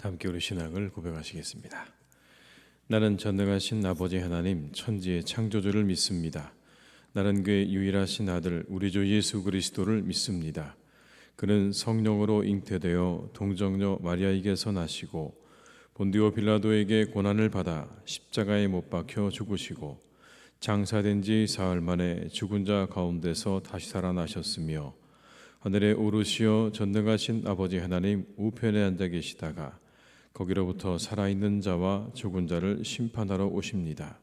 함께 우리 신앙을 고백하시겠습니다. 나는 전능하신 아버지 하나님 천지의 창조주를 믿습니다. 나는 그의 유일하신 아들 우리 주 예수 그리스도를 믿습니다. 그는 성령으로 잉태되어 동정녀 마리아에게서 나시고 본디오 빌라도에게 고난을 받아 십자가에 못 박혀 죽으시고 장사된 지 사흘 만에 죽은 자 가운데서 다시 살아나셨으며 하늘에 오르시어 전능하신 아버지 하나님 우편에 앉아 계시다가 거기로부터 살아있는 자와 죽은 자를 심판하러 오십니다.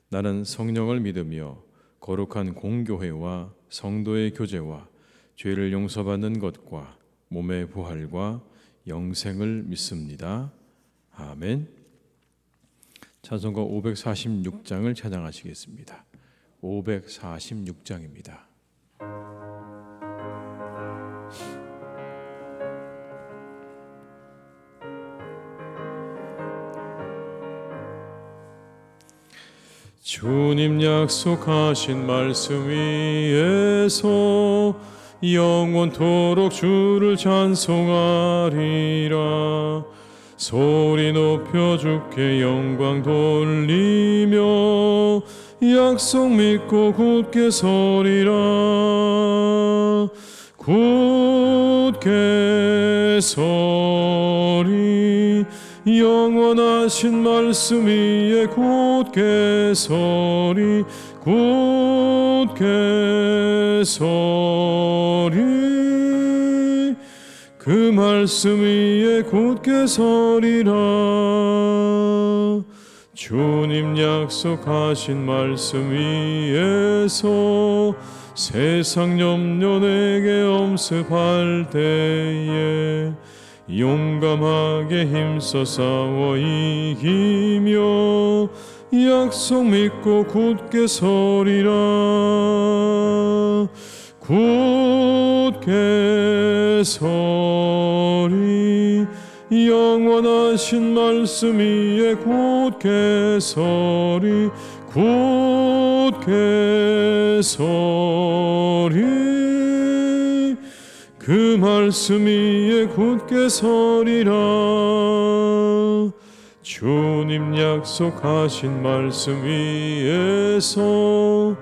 나는 성령을 믿으며 거룩한 공교회와 성도의 교제와 죄를 용서받는 것과 몸의 부활과 영생을 믿습니다. 아멘. 찬송가 546장을 찬양하시겠습니다. 546장입니다. 주님 약속하신 말씀 위에서 영원토록 주를 찬송하리라. 소리 높여 주께 영광 돌리며 약속 믿고 굳게 서리라. 굳게 서리 영원하신 말씀 위에 굳게 서리. 굳게 서리 그 말씀 위에 굳게 서리라. 주님 약속하신 말씀 위에서 세상 염려 내게 엄습할 때에 용감하게 힘써 싸워 이기며 약속 믿고 굳게 서리라. 굳게 서리 영원하신 말씀 위에 굳게 서리. 굳게 서리 그 말씀 위에 굳게 서리라. 주님 약속하신 말씀 위에서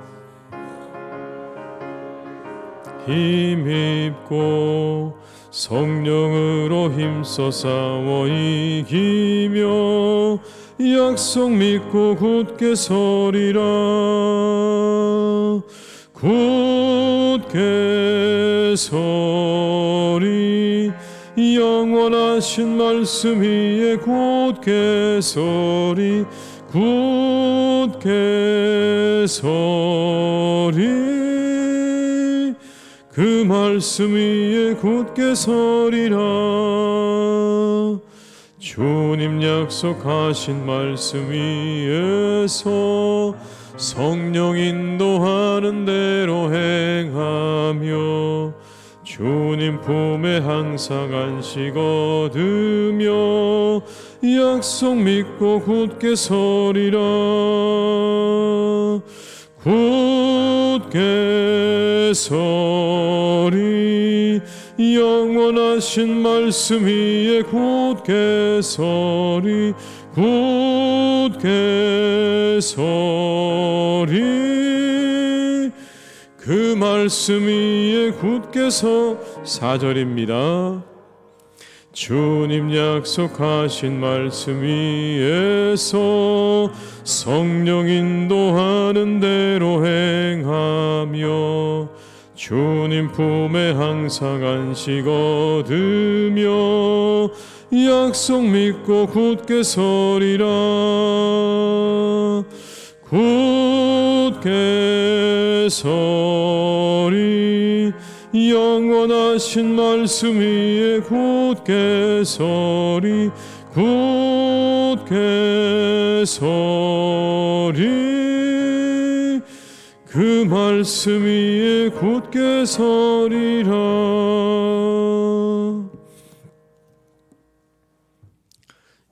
힘입고 성령으로 힘써 싸워 이기며 약속 믿고 굳게 서리라. 굳게 서리 영원하신 말씀 위에 굳게 서리. 굳게 서리 그 말씀 위에 굳게 서리라. 주님 약속하신 말씀 위에서 성령 인도하는 대로 행하며 주님 품에 항상 안식 얻으며 약속 믿고 굳게 서리라. 굳게 서리 영원하신 말씀 위에 굳게 서리. 굳게 서리 그 말씀 위에 굳게 서 4절입니다. 주님 약속하신 말씀 위에서 성령 인도하는 대로 행하며 주님 품에 항상 안식 얻으며 약속 믿고 굳게 서리라. 굳게 서리 영원하신 말씀 위에 굳게 서리. 굳게 서리 그 말씀 위에 굳게 서리라.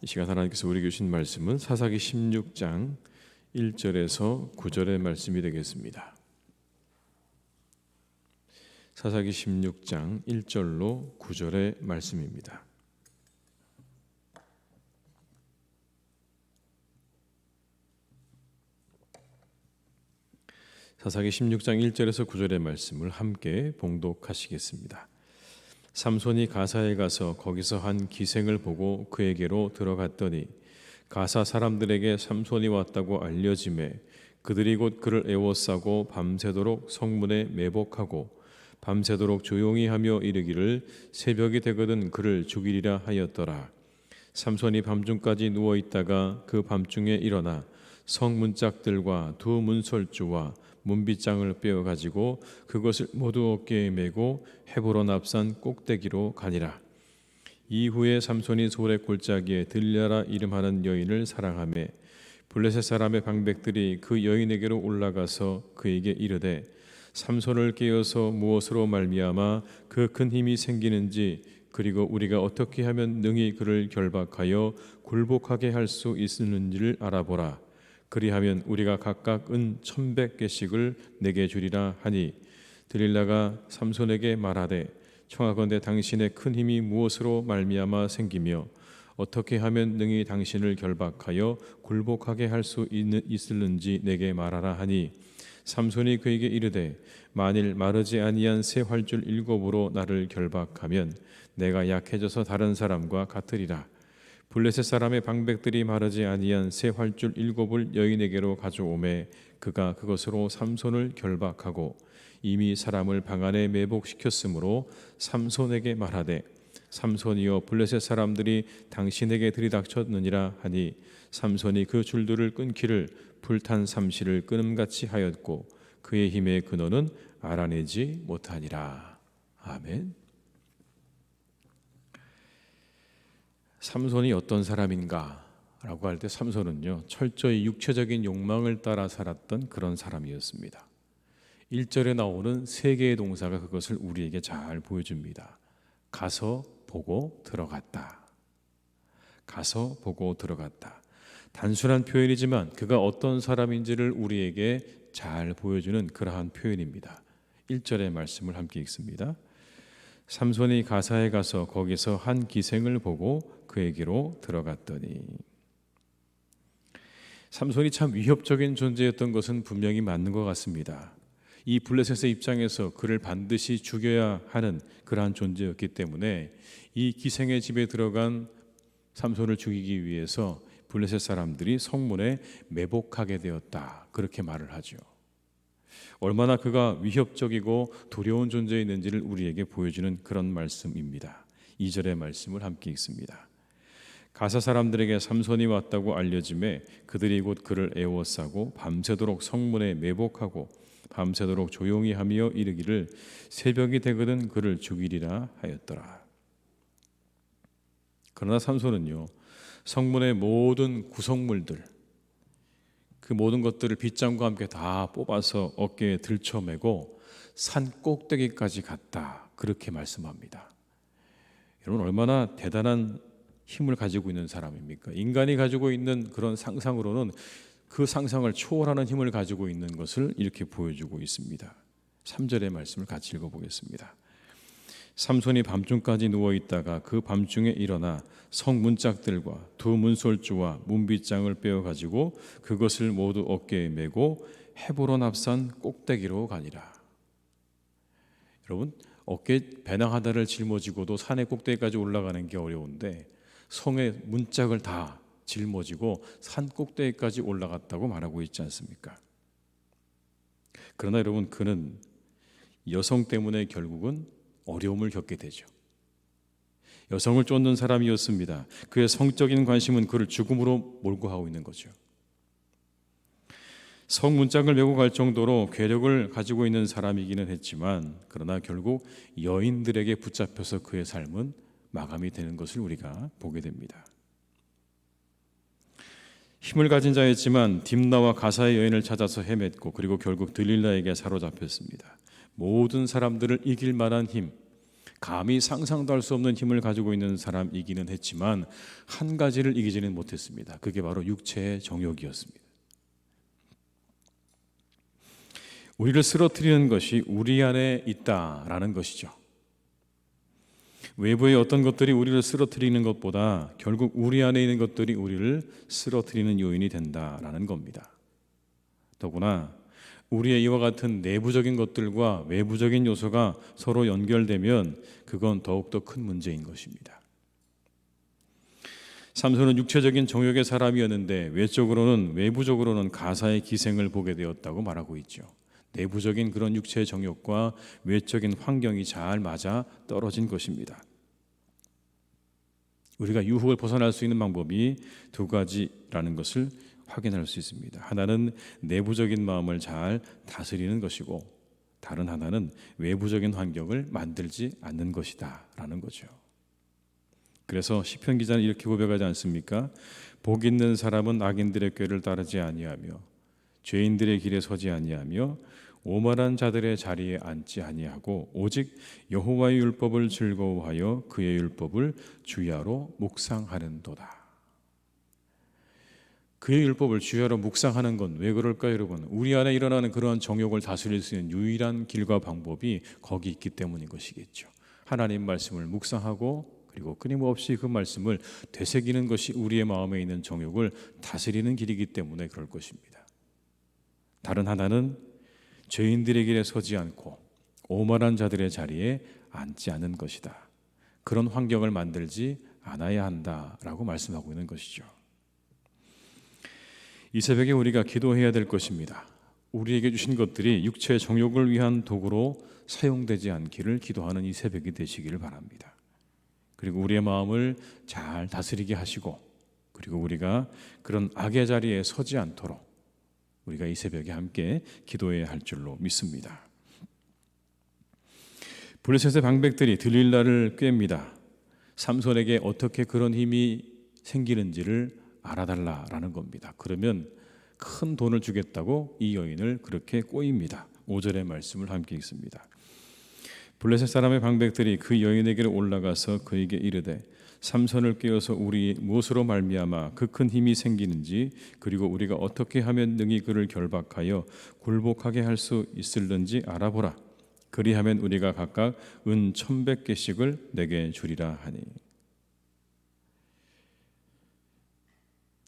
이 시간 하나님께서 우리에게 주신 말씀은 사사기 16장 1절에서 9절의 말씀이 되겠습니다. 사사기 16장 1절로 9절의 말씀입니다. 사사기 16장 1절에서 9절의 말씀을 함께 봉독하시겠습니다. 삼손이 가사에 가서 거기서 한 기생을 보고 그에게로 들어갔더니 가사 사람들에게 삼손이 왔다고 알려지매 그들이 곧 그를 애워싸고 밤새도록 성문에 매복하고 밤새도록 조용히 하며 이르기를 새벽이 되거든 그를 죽이리라 하였더라. 삼손이 밤중까지 누워 있다가 그 밤중에 일어나 성문짝들과 두 문설주와 문빗장을 빼어 가지고 그것을 모두 어깨에 메고 헤브론 앞산 꼭대기로 가니라. 이후에 삼손이 소래 골짜기에 들려라 이름하는 여인을 사랑하며 블레셋 사람의 방백들이 그 여인에게로 올라가서 그에게 이르되 삼손을 깨어서 무엇으로 말미암아 그 큰 힘이 생기는지 그리고 우리가 어떻게 하면 능히 그를 결박하여 굴복하게 할 수 있는지를 알아보라. 그리하면 우리가 각각 은 1,100개씩을 내게 주리라 하니 들릴라가 삼손에게 말하되 청하건대 당신의 큰 힘이 무엇으로 말미암아 생기며 어떻게 하면 능히 당신을 결박하여 굴복하게 할 수 있을는지 내게 말하라 하니 삼손이 그에게 이르되 만일 마르지 아니한 새 활줄 7으로 나를 결박하면 내가 약해져서 다른 사람과 같으리라. 블레셋 사람의 방백들이 마르지 아니한 새 활줄 7을 여인에게로 가져오매 그가 그것으로 삼손을 결박하고 이미 사람을 방 안에 매복시켰으므로 삼손에게 말하되 삼손이여 블레셋 사람들이 당신에게 들이닥쳤느니라 하니 삼손이 그 줄들을 끊기를 불탄 삼시를 끊음같이 하였고 그의 힘의 근원은 알아내지 못하니라. 아멘. 삼손이 어떤 사람인가? 라고 할 때 삼손은요 철저히 육체적인 욕망을 따라 살았던 그런 사람이었습니다. 1절에 나오는 세 개의 동사가 그것을 우리에게 잘 보여줍니다. 가서 보고 들어갔다. 가서 보고 들어갔다. 단순한 표현이지만 그가 어떤 사람인지를 우리에게 잘 보여주는 그러한 표현입니다. 1절의 말씀을 함께 읽습니다. 삼손이 가사에 가서 거기서 한 기생을 보고 그에게로 들어갔더니. 삼손이 참 위협적인 존재였던 것은 분명히 맞는 것 같습니다. 이 블레셋의 입장에서 그를 반드시 죽여야 하는 그러한 존재였기 때문에 이 기생의 집에 들어간 삼손을 죽이기 위해서 블레셋 사람들이 성문에 매복하게 되었다. 그렇게 말을 하죠. 얼마나 그가 위협적이고 두려운 존재였는지를 우리에게 보여주는 그런 말씀입니다. 2절의 말씀을 함께 읽습니다. 가사 사람들에게 삼손이 왔다고 알려짐에 그들이 곧 그를 애워싸고 밤새도록 성문에 매복하고 밤새도록 조용히 하며 이르기를 새벽이 되거든 그를 죽이리라 하였더라. 그러나 삼손은요 성문의 모든 구성물들 그 모든 것들을 빗장과 함께 다 뽑아서 어깨에 들쳐매고 산 꼭대기까지 갔다. 그렇게 말씀합니다. 여러분 얼마나 대단한 힘을 가지고 있는 사람입니까? 인간이 가지고 있는 그런 상상으로는 그 상상을 초월하는 힘을 가지고 있는 것을 이렇게 보여주고 있습니다. 3절의 말씀을 같이 읽어보겠습니다. 삼손이 밤중까지 누워있다가 그 밤중에 일어나 성문짝들과 두 문설주와 문빗장을 빼어가지고 그것을 모두 어깨에 메고 헤브론 앞산 꼭대기로 가니라. 여러분 어깨에 배낭 하나를 짊어지고도 산의 꼭대기까지 올라가는 게 어려운데 성의 문짝을 다 짊어지고 산 꼭대기까지 올라갔다고 말하고 있지 않습니까? 그러나 여러분 그는 여성 때문에 결국은 어려움을 겪게 되죠. 여성을 쫓는 사람이었습니다. 그의 성적인 관심은 그를 죽음으로 몰고 가고 있는 거죠. 성문짝을 메고 갈 정도로 괴력을 가지고 있는 사람이기는 했지만 그러나 결국 여인들에게 붙잡혀서 그의 삶은 마감이 되는 것을 우리가 보게 됩니다. 힘을 가진 자였지만 딥나와 가사의 여인을 찾아서 헤맸고 그리고 결국 들릴라에게 사로잡혔습니다. 모든 사람들을 이길 만한 힘, 감히 상상도 할 수 없는 힘을 가지고 있는 사람이기는 했지만 한 가지를 이기지는 못했습니다. 그게 바로 육체의 정욕이었습니다. 우리를 쓰러뜨리는 것이 우리 안에 있다라는 것이죠. 외부의 어떤 것들이 우리를 쓰러뜨리는 것보다 결국 우리 안에 있는 것들이 우리를 쓰러뜨리는 요인이 된다라는 겁니다. 더구나 우리의 이와 같은 내부적인 것들과 외부적인 요소가 서로 연결되면 그건 더욱더 큰 문제인 것입니다. 삼손은 육체적인 정욕의 사람이었는데 외부적으로는 가사의 기생을 보게 되었다고 말하고 있죠. 내부적인 그런 육체의 정욕과 외적인 환경이 잘 맞아 떨어진 것입니다. 우리가 유혹을 벗어날 수 있는 방법이 두 가지라는 것을 확인할 수 있습니다. 하나는 내부적인 마음을 잘 다스리는 것이고, 다른 하나는 외부적인 환경을 만들지 않는 것이다 라는 거죠. 그래서 시편 기자는 이렇게 고백하지 않습니까? 복 있는 사람은 악인들의 꾀를 따르지 아니하며 죄인들의 길에 서지 아니하며 오만한 자들의 자리에 앉지 아니하고 오직 여호와의 율법을 즐거워하여 그의 율법을 주야로 묵상하는도다. 그의 율법을 주야로 묵상하는 건 왜 그럴까요, 여러분? 우리 안에 일어나는 그러한 정욕을 다스릴 수 있는 유일한 길과 방법이 거기 있기 때문인 것이겠죠. 하나님 말씀을 묵상하고 그리고 끊임없이 그 말씀을 되새기는 것이 우리의 마음에 있는 정욕을 다스리는 길이기 때문에 그럴 것입니다. 다른 하나는 죄인들의 길에 서지 않고 오만한 자들의 자리에 앉지 않는 것이다. 그런 환경을 만들지 않아야 한다라고 말씀하고 있는 것이죠. 이 새벽에 우리가 기도해야 될 것입니다. 우리에게 주신 것들이 육체의 정욕을 위한 도구로 사용되지 않기를 기도하는 이 새벽이 되시기를 바랍니다. 그리고 우리의 마음을 잘 다스리게 하시고, 그리고 우리가 그런 악의 자리에 서지 않도록 우리가 이 새벽에 함께 기도해야 할 줄로 믿습니다. 블레셋의 방백들이 들릴라를 꾀입니다. 삼손에게 어떻게 그런 힘이 생기는지를 알아달라라는 겁니다. 그러면 큰 돈을 주겠다고 이 여인을 그렇게 꼬입니다. 5절의 말씀을 함께 읽습니다. 블레셋 사람의 방백들이 그 여인에게로 올라가서 그에게 이르되 삼손을 깨워서 우리 무엇으로 말미암아 그 큰 힘이 생기는지, 그리고 우리가 어떻게 하면 능히 그를 결박하여 굴복하게 할 수 있을는지 알아보라. 그리하면 우리가 각각 은 1,100개씩을 내게 주리라 하니.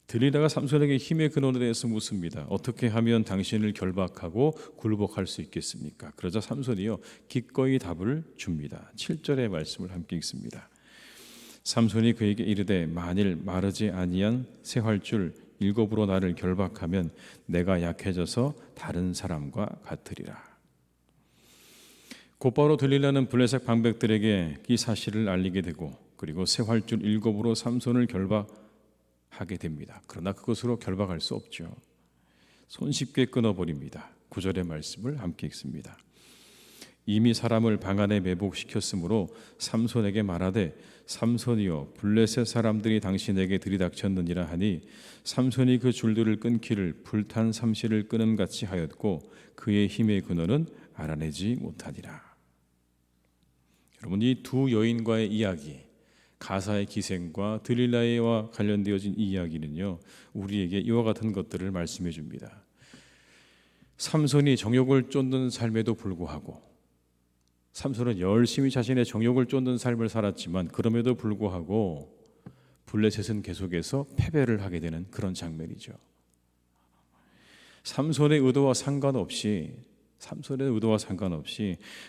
들릴라가 삼손에게 힘의 근원에 대해서 묻습니다. 어떻게 하면 당신을 결박하고 굴복할 수 있겠습니까? 그러자 삼손이요 기꺼이 답을 줍니다. 7절의 말씀을 함께 읽습니다. 삼손이 그에게 이르되 만일 마르지 아니한 새 활줄 7으로 나를 결박하면 내가 약해져서 다른 사람과 같으리라. 곧바로 들릴라는 블레셋 방백들에게 이 사실을 알리게 되고, 그리고 새 활줄 7으로 삼손을 결박하게 됩니다. 그러나 그것으로 결박할 수 없죠. 손쉽게 끊어버립니다. 9절의 말씀을 함께 읽습니다. 이미 사람을 방 안에 매복시켰으므로 삼손에게 말하되 삼손이여 블레셋 사람들이 당신에게 들이닥쳤느니라 하니 삼손이 그 줄들을 끊기를 불탄 삼시를 끊음 같이 하였고 그의 힘의 근원은 알아내지 못하니라. 여러분, 이 두 여인과의 이야기, 가사의 기생과 들릴라와 관련되어진 이 이야기는요 우리에게 이와 같은 것들을 말씀해 줍니다. 삼손이 정욕을 쫓는 삶에도 불구하고, 삼손은 열심히 자신의 정욕을 쫓는 삶을 살았지만 그럼에도 불구하고 블레셋은 계속해서 패배를 하게 되는 그런 장면이죠. 삼손의 의도와 상관없이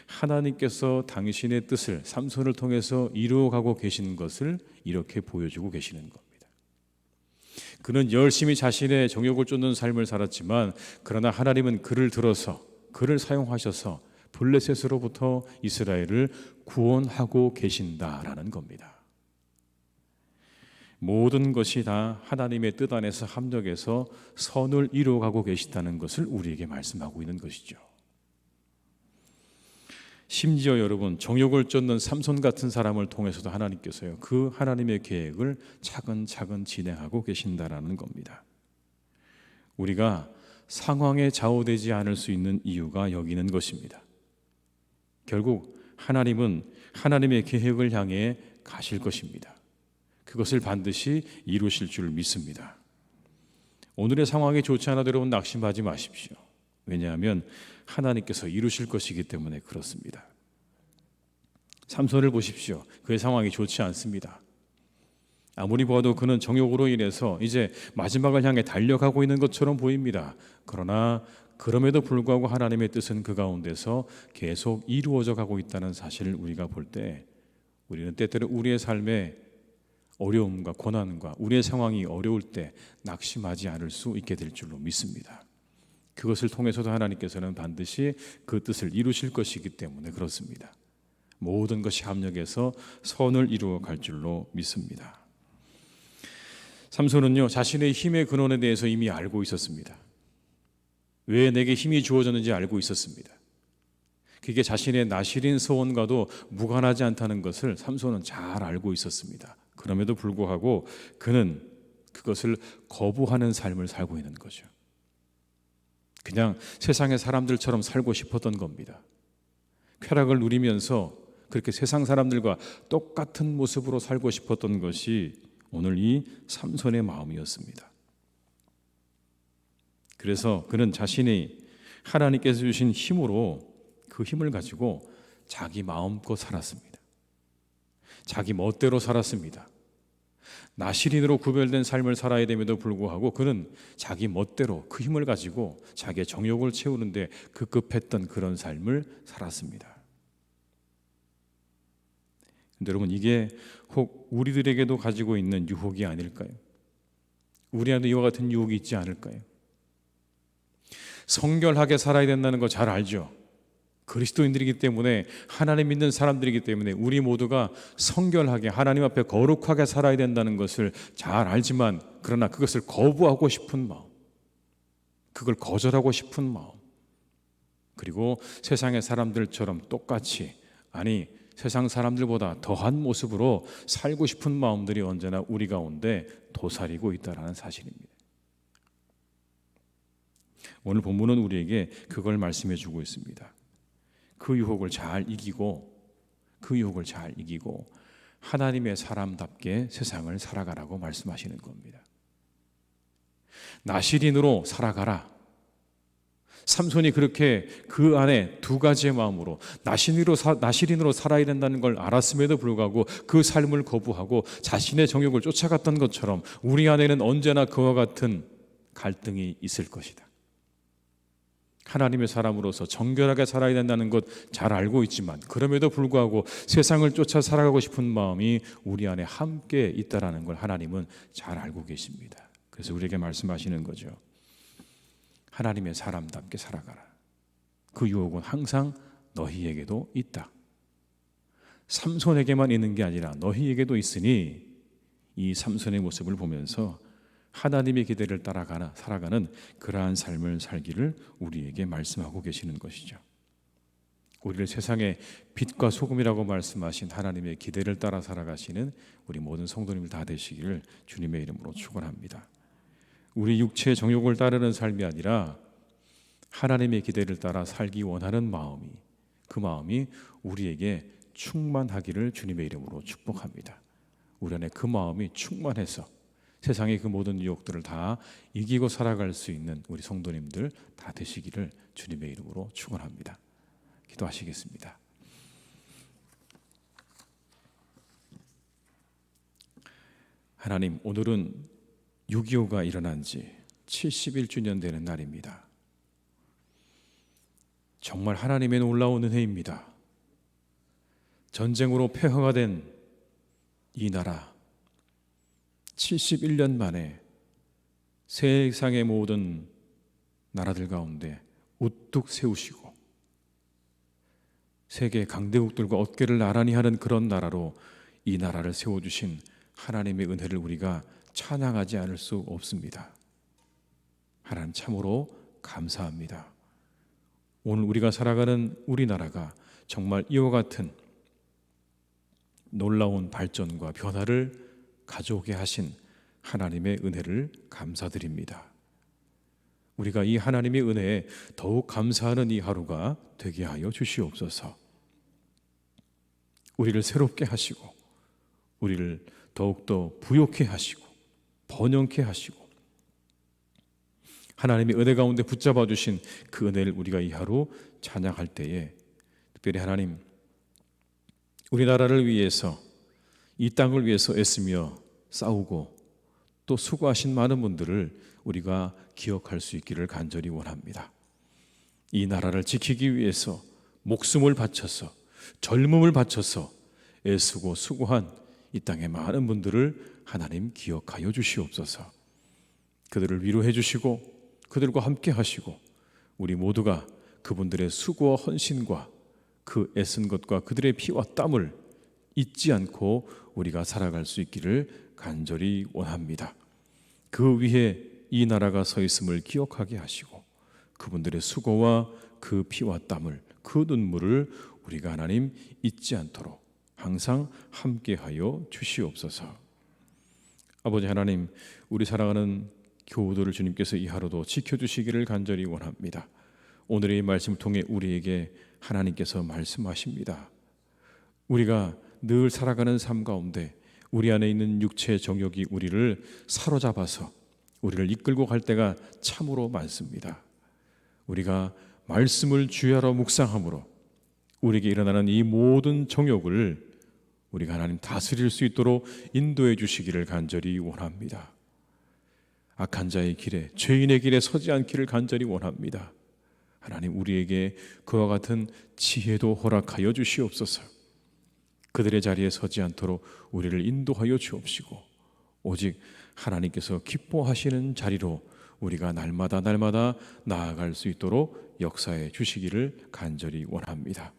하나님께서 당신의 뜻을 삼손을 통해서 이루어가고 계시는 것을 이렇게 보여주고 계시는 겁니다. 그는 열심히 자신의 정욕을 쫓는 삶을 살았지만 그러나 하나님은 그를 들어서 그를 사용하셔서 블레셋으로부터 이스라엘을 구원하고 계신다라는 겁니다. 모든 것이 다 하나님의 뜻 안에서 합력해서 선을 이루어가고 계시다는 것을 우리에게 말씀하고 있는 것이죠. 심지어 여러분, 정욕을 쫓는 삼손 같은 사람을 통해서도 하나님께서요 그 하나님의 계획을 차근차근 진행하고 계신다라는 겁니다. 우리가 상황에 좌우되지 않을 수 있는 이유가 여기 있는 것입니다. 결국 하나님은 하나님의 계획을 향해 가실 것입니다. 그것을 반드시 이루실 줄 믿습니다. 오늘의 상황이 좋지 않아도 여러분 낙심하지 마십시오. 왜냐하면 하나님께서 이루실 것이기 때문에 그렇습니다. 삼손을 보십시오. 그의 상황이 좋지 않습니다. 아무리 봐도 그는 정욕으로 인해서 이제 마지막을 향해 달려가고 있는 것처럼 보입니다. 그러나 그럼에도 불구하고 하나님의 뜻은 그 가운데서 계속 이루어져 가고 있다는 사실을 우리가 볼 때 우리는 때때로 우리의 삶에 어려움과 고난과 우리의 상황이 어려울 때 낙심하지 않을 수 있게 될 줄로 믿습니다. 그것을 통해서도 하나님께서는 반드시 그 뜻을 이루실 것이기 때문에 그렇습니다. 모든 것이 합력해서 선을 이루어 갈 줄로 믿습니다. 삼손은요, 자신의 힘의 근원에 대해서 이미 알고 있었습니다. 왜 내게 힘이 주어졌는지 알고 있었습니다. 그게 자신의 나실인 소원과도 무관하지 않다는 것을 삼손은 잘 알고 있었습니다. 그럼에도 불구하고 그는 그것을 거부하는 삶을 살고 있는 거죠. 그냥 세상의 사람들처럼 살고 싶었던 겁니다. 쾌락을 누리면서 그렇게 세상 사람들과 똑같은 모습으로 살고 싶었던 것이 오늘 이 삼손의 마음이었습니다. 그래서 그는 자신이 하나님께서 주신 힘으로 그 힘을 가지고 자기 마음껏 살았습니다. 자기 멋대로 살았습니다. 나실인으로 구별된 삶을 살아야 됨에도 불구하고 그는 자기 멋대로 그 힘을 가지고 자기의 정욕을 채우는데 급급했던 그런 삶을 살았습니다. 근데 여러분, 이게 혹 우리들에게도 가지고 있는 유혹이 아닐까요? 우리 안에 이와 같은 유혹이 있지 않을까요? 성결하게 살아야 된다는 거 잘 알죠? 그리스도인들이기 때문에, 하나님 믿는 사람들이기 때문에 우리 모두가 성결하게 하나님 앞에 거룩하게 살아야 된다는 것을 잘 알지만, 그러나 그것을 거부하고 싶은 마음, 그걸 거절하고 싶은 마음, 그리고 세상의 사람들처럼 똑같이, 아니 세상 사람들보다 더한 모습으로 살고 싶은 마음들이 언제나 우리 가운데 도사리고 있다는 사실입니다. 오늘 본문은 우리에게 그걸 말씀해 주고 있습니다. 그 유혹을 잘 이기고 하나님의 사람답게 세상을 살아가라고 말씀하시는 겁니다. 나실인으로 살아가라. 삼손이 그렇게 그 안에 두 가지의 마음으로 나실인으로 살아야 된다는 걸 알았음에도 불구하고 그 삶을 거부하고 자신의 정욕을 쫓아갔던 것처럼 우리 안에는 언제나 그와 같은 갈등이 있을 것이다. 하나님의 사람으로서 정결하게 살아야 된다는 것 잘 알고 있지만, 그럼에도 불구하고 세상을 쫓아 살아가고 싶은 마음이 우리 안에 함께 있다는 걸 하나님은 잘 알고 계십니다. 그래서 우리에게 말씀하시는 거죠. 하나님의 사람답게 살아가라. 그 유혹은 항상 너희에게도 있다. 삼손에게만 있는 게 아니라 너희에게도 있으니, 이 삼손의 모습을 보면서 하나님의 기대를 따라가나 살아가는 그러한 삶을 살기를 우리에게 말씀하고 계시는 것이죠. 우리를 세상의 빛과 소금이라고 말씀하신 하나님의 기대를 따라 살아가시는 우리 모든 성도님들 다 되시기를 주님의 이름으로 축원합니다. 우리 육체의 정욕을 따르는 삶이 아니라 하나님의 기대를 따라 살기 원하는 마음이, 그 마음이 우리에게 충만하기를 주님의 이름으로 축복합니다. 우리 안에 그 마음이 충만해서 세상의 그 모든 유혹들을 다 이기고 살아갈 수 있는 우리 성도님들 다 되시기를 주님의 이름으로 축원합니다. 기도하시겠습니다. 하나님, 오늘은 6.25가 일어난 지 71주년 되는 날입니다. 정말 하나님의 놀라운 은혜입니다. 전쟁으로 폐허가 된 이 나라, 71년 만에 세상의 모든 나라들 가운데 우뚝 세우시고 세계 강대국들과 어깨를 나란히 하는 그런 나라로 이 나라를 세워주신 하나님의 은혜를 우리가 찬양하지 않을 수 없습니다. 하나님, 참으로 감사합니다. 오늘 우리가 살아가는 우리나라가 정말 이와 같은 놀라운 발전과 변화를 가져오게 하신 하나님의 은혜를 감사드립니다. 우리가 이 하나님의 은혜에 더욱 감사하는 이 하루가 되게 하여 주시옵소서. 우리를 새롭게 하시고 우리를 더욱더 부욕케 하시고 번영케 하시고 하나님의 은혜 가운데 붙잡아 주신 그 은혜를 우리가 이 하루 찬양할 때에 특별히 하나님, 우리나라를 위해서, 이 땅을 위해서 애쓰며 싸우고 또 수고하신 많은 분들을 우리가 기억할 수 있기를 간절히 원합니다. 이 나라를 지키기 위해서 목숨을 바쳐서 젊음을 바쳐서 애쓰고 수고한 이 땅의 많은 분들을 하나님 기억하여 주시옵소서. 그들을 위로해 주시고 그들과 함께 하시고 우리 모두가 그분들의 수고와 헌신과 그 애쓴 것과 그들의 피와 땀을 잊지 않고 우리가 살아갈 수 있기를 간절히 원합니다. 그 위에 이 나라가 서 있음을 기억하게 하시고 그분들의 수고와 그 피와 땀을, 그 눈물을 우리가 하나님 잊지 않도록 항상 함께하여 주시옵소서. 아버지 하나님, 우리 사랑하는 교우들을 주님께서 이 하루도 지켜주시기를 간절히 원합니다. 오늘의 이 말씀을 통해 우리에게 하나님께서 말씀하십니다. 우리가 늘 살아가는 삶 가운데 우리 안에 있는 육체의 정욕이 우리를 사로잡아서 우리를 이끌고 갈 때가 참으로 많습니다. 우리가 말씀을 주야로 묵상함으로 우리에게 일어나는 이 모든 정욕을 우리가 하나님 다스릴 수 있도록 인도해 주시기를 간절히 원합니다. 악한 자의 길에, 죄인의 길에 서지 않기를 간절히 원합니다. 하나님, 우리에게 그와 같은 지혜도 허락하여 주시옵소서. 그들의 자리에 서지 않도록 우리를 인도하여 주옵시고 오직 하나님께서 기뻐하시는 자리로 우리가 날마다 나아갈 수 있도록 역사해 주시기를 간절히 원합니다.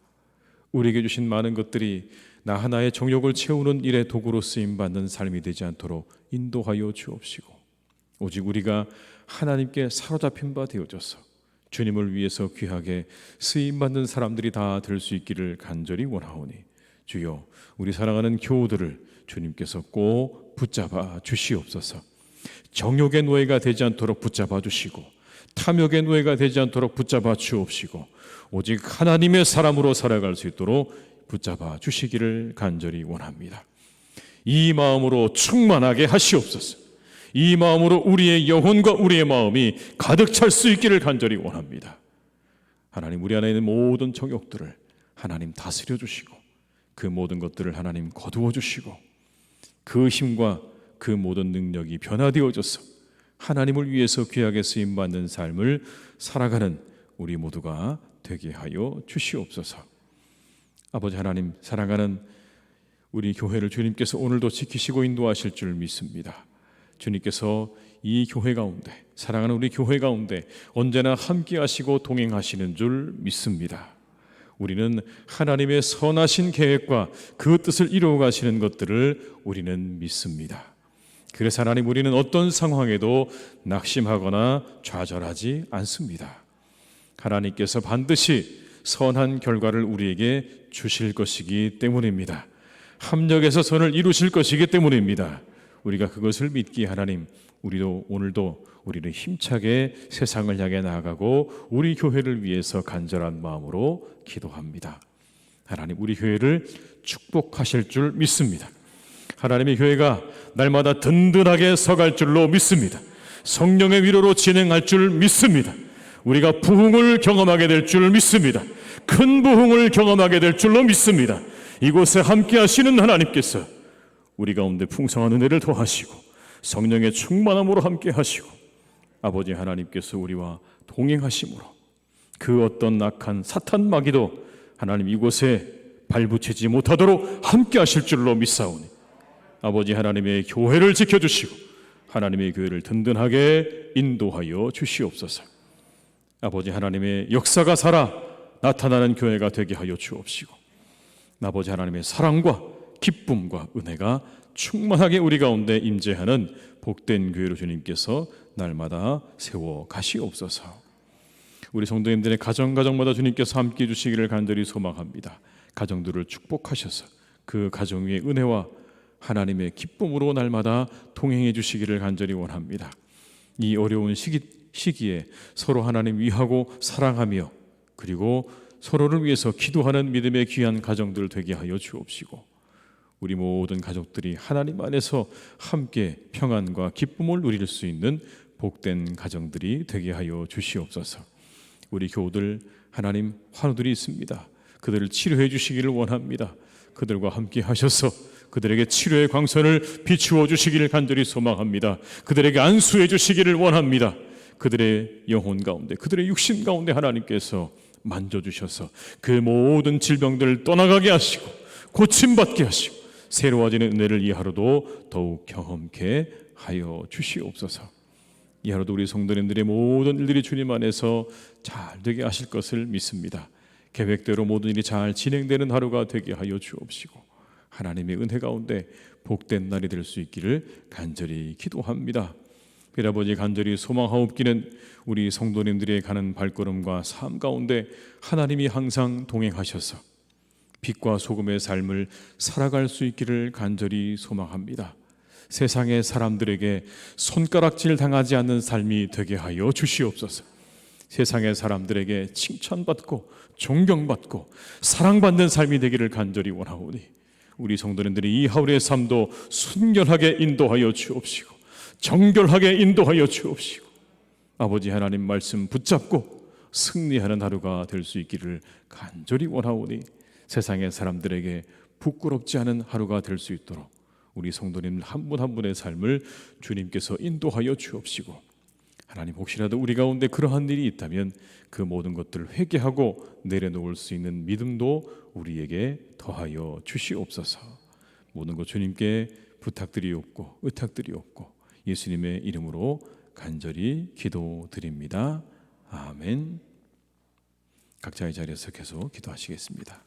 우리에게 주신 많은 것들이 나 하나의 정욕을 채우는 일에 도구로 쓰임받는 삶이 되지 않도록 인도하여 주옵시고 오직 우리가 하나님께 사로잡힌 바 되어져서 주님을 위해서 귀하게 쓰임받는 사람들이 다 될 수 있기를 간절히 원하오니 주여, 우리 사랑하는 교우들을 주님께서 꼭 붙잡아 주시옵소서. 정욕의 노예가 되지 않도록 붙잡아 주시고 탐욕의 노예가 되지 않도록 붙잡아 주옵시고 오직 하나님의 사람으로 살아갈 수 있도록 붙잡아 주시기를 간절히 원합니다. 이 마음으로 충만하게 하시옵소서. 이 마음으로 우리의 영혼과 우리의 마음이 가득 찰 수 있기를 간절히 원합니다. 하나님, 우리 안에 있는 모든 정욕들을 하나님 다스려 주시고 그 모든 것들을 하나님 거두어 주시고 그 힘과 그 모든 능력이 변화되어져서 하나님을 위해서 귀하게 쓰임받는 삶을 살아가는 우리 모두가 되게 하여 주시옵소서. 아버지 하나님, 사랑하는 우리 교회를 주님께서 오늘도 지키시고 인도하실 줄 믿습니다. 주님께서 이 교회 가운데, 사랑하는 우리 교회 가운데 언제나 함께 하시고 동행하시는 줄 믿습니다. 우리는 하나님의 선하신 계획과 그 뜻을 이루어 가시는 것들을 우리는 믿습니다. 그래서 하나님, 우리는 어떤 상황에도 낙심하거나 좌절하지 않습니다. 하나님께서 반드시 선한 결과를 우리에게 주실 것이기 때문입니다. 합력해서 선을 이루실 것이기 때문입니다. 우리가 그것을 믿기에 하나님, 우리도 오늘도 우리는 힘차게 세상을 향해 나아가고 우리 교회를 위해서 간절한 마음으로 기도합니다. 하나님, 우리 교회를 축복하실 줄 믿습니다. 하나님의 교회가 날마다 든든하게 서갈 줄로 믿습니다. 성령의 위로로 진행할 줄 믿습니다. 우리가 부흥을 경험하게 될 줄 믿습니다. 큰 부흥을 경험하게 될 줄로 믿습니다. 이곳에 함께 하시는 하나님께서 우리 가운데 풍성한 은혜를 더하시고 성령의 충만함으로 함께 하시고 아버지 하나님께서 우리와 동행하심으로 그 어떤 악한 사탄 마귀도 하나님 이곳에 발붙이지 못하도록 함께 하실 줄로 믿사오니 아버지 하나님의 교회를 지켜주시고 하나님의 교회를 든든하게 인도하여 주시옵소서. 아버지 하나님의 역사가 살아 나타나는 교회가 되게 하여 주옵시고 아버지 하나님의 사랑과 기쁨과 은혜가 충만하게 우리 가운데 임재하는 복된 교회로 주님께서 날마다 세워 가시옵소서. 우리 성도님들의 가정마다 주님께서 함께해 주시기를 간절히 소망합니다. 가정들을 축복하셔서 그 가정 위에 은혜와 하나님의 기쁨으로 날마다 동행해 주시기를 간절히 원합니다. 이 어려운 시기에 서로 하나님 위하고 사랑하며 그리고 서로를 위해서 기도하는 믿음의 귀한 가정들 되게 하여 주옵시고 우리 모든 가족들이 하나님 안에서 함께 평안과 기쁨을 누릴 수 있는 복된 가정들이 되게 하여 주시옵소서. 우리 교우들 하나님 환우들이 있습니다. 그들을 치료해 주시기를 원합니다. 그들과 함께 하셔서 그들에게 치료의 광선을 비추어 주시기를 간절히 소망합니다. 그들에게 안수해 주시기를 원합니다. 그들의 영혼 가운데, 그들의 육신 가운데 하나님께서 만져주셔서 그 모든 질병들을 떠나가게 하시고 고침받게 하시고 새로워지는 은혜를 이 하루도 더욱 경험케 하여 주시옵소서. 이 하루도 우리 성도님들의 모든 일들이 주님 안에서 잘 되게 하실 것을 믿습니다. 계획대로 모든 일이 잘 진행되는 하루가 되게 하여 주옵시고 하나님의 은혜 가운데 복된 날이 될 수 있기를 간절히 기도합니다. 아버지, 간절히 소망하옵기는 우리 성도님들의 가는 발걸음과 삶 가운데 하나님이 항상 동행하셔서 빛과 소금의 삶을 살아갈 수 있기를 간절히 소망합니다. 세상의 사람들에게 손가락질 당하지 않는 삶이 되게 하여 주시옵소서. 세상의 사람들에게 칭찬받고 존경받고 사랑받는 삶이 되기를 간절히 원하오니 우리 성도님들이 이 하루의 삶도 순결하게 인도하여 주옵시고 정결하게 인도하여 주옵시고 아버지 하나님 말씀 붙잡고 승리하는 하루가 될 수 있기를 간절히 원하오니 세상의 사람들에게 부끄럽지 않은 하루가 될 수 있도록 우리 성도님 한 분 한 분의 삶을 주님께서 인도하여 주옵시고 하나님, 혹시라도 우리 가운데 그러한 일이 있다면 그 모든 것들을 회개하고 내려놓을 수 있는 믿음도 우리에게 더하여 주시옵소서. 모든 것 주님께 부탁드리옵고 의탁드리옵고 예수님의 이름으로 간절히 기도드립니다. 아멘. 각자의 자리에서 계속 기도하시겠습니다.